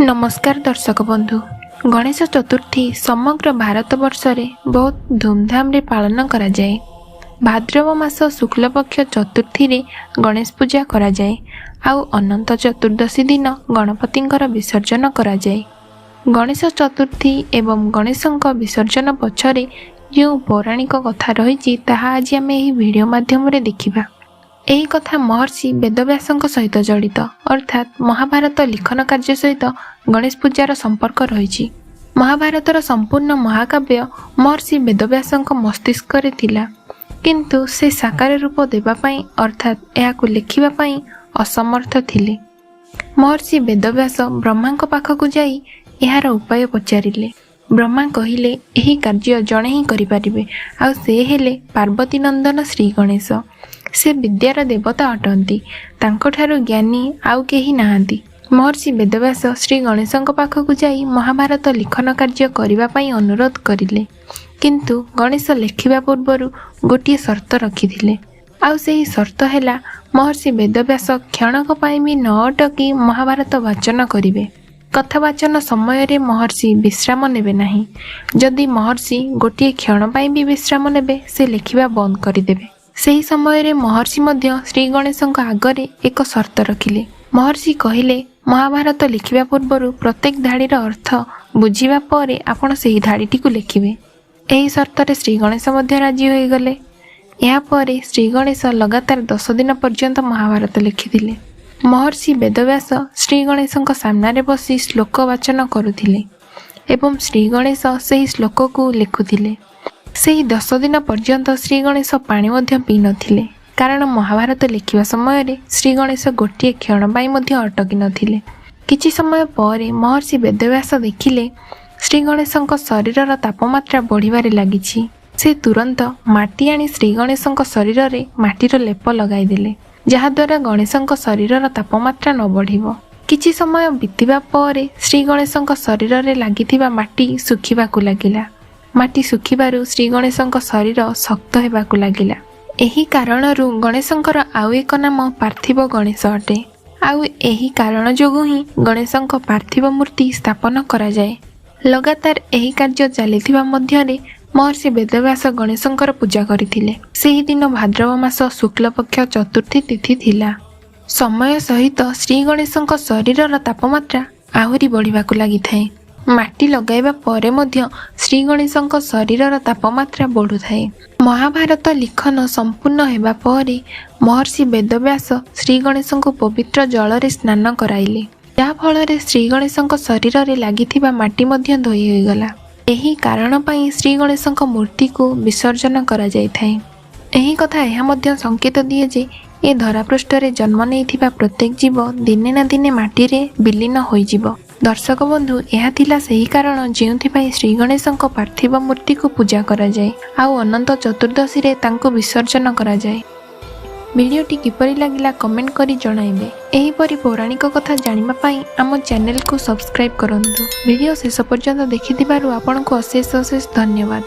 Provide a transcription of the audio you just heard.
नमस्कार दर्शक बंधु। गणेश चतुर्थी समग्र भारतवर्ष में बहुत धूमधाम रे पालन करा जाए। भाद्रव मास शुक्ल पक्ष चतुर्थी रे गणेश पूजा करा जाए आउ अनंत चतुर्दशी दिन गणपतिंकर विसर्जन करा जाए। गणेश चतुर्थी एवं गणेशंक विसर्जन पछरे जो पौराणिक कथा रही ताहा आज आम यह वीडियो माध्यम रे देखिबा। यही कथा महर्षि वेदव्यासଙ୍କ सहित जड़ित अर्थात महाभारत लिखन कार्य सहित गणेश पूजार संपर्क रही। महाभारतर संपूर्ण महाकाव्य महर्षि वेदव्यासଙ୍କ मस्तिष्क रे थिला, किंतु से साकार रूप देबा पई अर्थात एहाकु लिखिबा पई असमर्थ थिले। महर्षि वेदव्यास ब्रह्माଙ୍କ पाखकु जाई एहार उपाय पचारिले। ब्रह्मा कहिले एही कार्य जणे ही करि परिबे आ से हेले पार्वती नंदन श्री गणेश। से विद्यार देवता अटंती, तांकोठारु ज्ञानी आउ केही नाहांती। महर्षि वेदव्यास श्री गणेशଙ୍କ पाखकु जाई महाभारत लिखन कार्य करिबा पई अनुरोध करिले, किंतु गणेश लेखिबा पूर्वरु गोटिए शर्त रखिथिले। आउ सेही शर्त हेला महर्षि वेदव्यास क्षणक पई भी न अटकी महाभारत वाचन करिवे। कथावाचन समय रे महर्षि विश्राम नेबे नाही। जदि महर्षि गोटिए क्षण पई भी विश्राम नेबे से लेखिबा बंद करिदेबे। ସେହି ସମୟରେ ମହର୍ଷି ମଧ୍ୟ ଶ୍ରୀ ଗଣେଶଙ୍କ ଆଗରେ ଏକ ସର୍ତ୍ତ ରଖିଲେ। ମହର୍ଷି କହିଲେ, ମହାଭାରତ ଲେଖିବା ପୂର୍ବରୁ ପ୍ରତ୍ୟେକ ଧାଡ଼ିର ଅର୍ଥ ବୁଝିବା ପରେ ଆପଣ ସେହି ଧାଡ଼ିଟିକୁ ଲେଖିବେ। ଏହି ସର୍ତ୍ତରେ ଶ୍ରୀ ଗଣେଶ ମଧ୍ୟ ରାଜି ହୋଇଗଲେ। ଏହାପରେ ଶ୍ରୀ ଗଣେଶ ଲଗାତାର 10 ଦିନ ପର୍ଯ୍ୟନ୍ତ ମହାଭାରତ ଲେଖିଥିଲେ। ମହର୍ଷି ବେଦବ୍ୟାସ ଶ୍ରୀ ଗଣେଶଙ୍କ ସାମ୍ନାରେ ବସି ଶ୍ଲୋକ ବାଚନ କରୁଥିଲେ ଏବଂ ଶ୍ରୀ ଗଣେଶ ସେହି ଶ୍ଲୋକକୁ ଲେଖୁଥିଲେ। ସେହି 10 ଦିନ ପର୍ଯ୍ୟନ୍ତ ଶ୍ରୀ ଗଣେଶ ପାଣି ମଧ୍ୟ ପିଇ ନଥିଲେ, କାରଣ ମହାଭାରତ ଲେଖିବା ସମୟରେ ଶ୍ରୀ ଗଣେଶ ଗୋଟିଏ କ୍ଷଣ ପାଇଁ ମଧ୍ୟ ଅଟକି ନଥିଲେ। କିଛି ସମୟ ପରେ ମହର୍ଷି ବେଦବ୍ୟାସ ଦେଖିଲେ ଶ୍ରୀ ଗଣେଶଙ୍କ ଶରୀରର ତାପମାତ୍ରା ବଢ଼ିବାରେ ଲାଗିଛି। ସେ ତୁରନ୍ତ ମାଟି ଆଣି ଶ୍ରୀ ଗଣେଶଙ୍କ ଶରୀରରେ ମାଟିର ଲେପ ଲଗାଇଦେଲେ, ଯାହାଦ୍ୱାରା ଗଣେଶଙ୍କ ଶରୀରର ତାପମାତ୍ରା ନ ବଢ଼ିବ। କିଛି ସମୟ ବିତିବା ପରେ ଶ୍ରୀ ଗଣେଶଙ୍କ ଶରୀରରେ ଲାଗିଥିବା ମାଟି ଶୁଖିବାକୁ ଲାଗିଲା। ମାଟି ଶୁଖିବାରୁ ଶ୍ରୀ ଗଣେଶଙ୍କ ଶରୀର ଶକ୍ତ ହେବାକୁ ଲାଗିଲା। ଏହି କାରଣରୁ ଗଣେଶଙ୍କର ଆଉ ଏକ ନାମ ପାର୍ଥିବ ଗଣେଶ ଅଟେ। ଆଉ ଏହି କାରଣ ଯୋଗୁଁ ହିଁ ଗଣେଶଙ୍କ ପାର୍ଥିବ ମୂର୍ତ୍ତି ସ୍ଥାପନ କରାଯାଏ। ଲଗାତାର ଏହି କାର୍ଯ୍ୟ ଚାଲିଥିବା ମଧ୍ୟରେ ମହର୍ଷି ବେଦବ୍ୟାସ ଗଣେଶଙ୍କର ପୂଜା କରିଥିଲେ। ସେହିଦିନ ଭାଦ୍ରବ ମାସ ଶୁକ୍ଲପକ୍ଷ ଚତୁର୍ଥୀ ତିଥି ଥିଲା। ସମୟ ସହିତ ଶ୍ରୀ ଗଣେଶଙ୍କ ଶରୀରର ତାପମାତ୍ରା ଆହୁରି ବଢ଼ିବାକୁ ଲାଗିଥାଏ। ମାଟି ଲଗାଇବା ପରେ ମଧ୍ୟ ଶ୍ରୀ ଗଣେଶଙ୍କ ଶରୀରର ତାପମାତ୍ରା ବଢ଼ୁଥାଏ। ମହାଭାରତ ଲିଖନ ସମ୍ପୂର୍ଣ୍ଣ ହେବା ପରେ ମହର୍ଷି ବେଦବ୍ୟାସ ଶ୍ରୀ ଗଣେଶଙ୍କୁ ପବିତ୍ର ଜଳରେ ସ୍ନାନ କରାଇଲେ, ଯାହାଫଳରେ ଶ୍ରୀ ଗଣେଶଙ୍କ ଶରୀରରେ ଲାଗିଥିବା ମାଟି ମଧ୍ୟ ଧୋଇ ହୋଇଗଲା। ଏହି କାରଣ ପାଇଁ ଶ୍ରୀ ଗଣେଶଙ୍କ ମୂର୍ତ୍ତିକୁ ବିସର୍ଜନ କରାଯାଇଥାଏ। ଏହି କଥା ଏହା ମଧ୍ୟ ସଂକେତ ଦିଏ ଯେ ଏ ଧରାପୃଷ୍ଠରେ ଜନ୍ମ ନେଇଥିବା ପ୍ରତ୍ୟେକ ଜୀବ ଦିନେ ନା ଦିନେ ମାଟିରେ ବିଲୀନ ହୋଇଯିବ। दर्शक बंधु, यह थिला सही कारण जोंथिपाई श्री गणेशଙ୍କ पार्थिव मूर्ति को पूजा करा जाए आउ अनंत चतुर्दशी रे तांको विसर्जन करा जाए। वीडियोटी किपरि लागिला कमेंट करी जणाइबे। एही परि पौराणिक कथा जानिबा पई आम चैनल को सब्सक्राइब करंतु। वीडियो शेष पर्यंत देखिथिबारु आपनको अशेष अशेष धन्यवाद।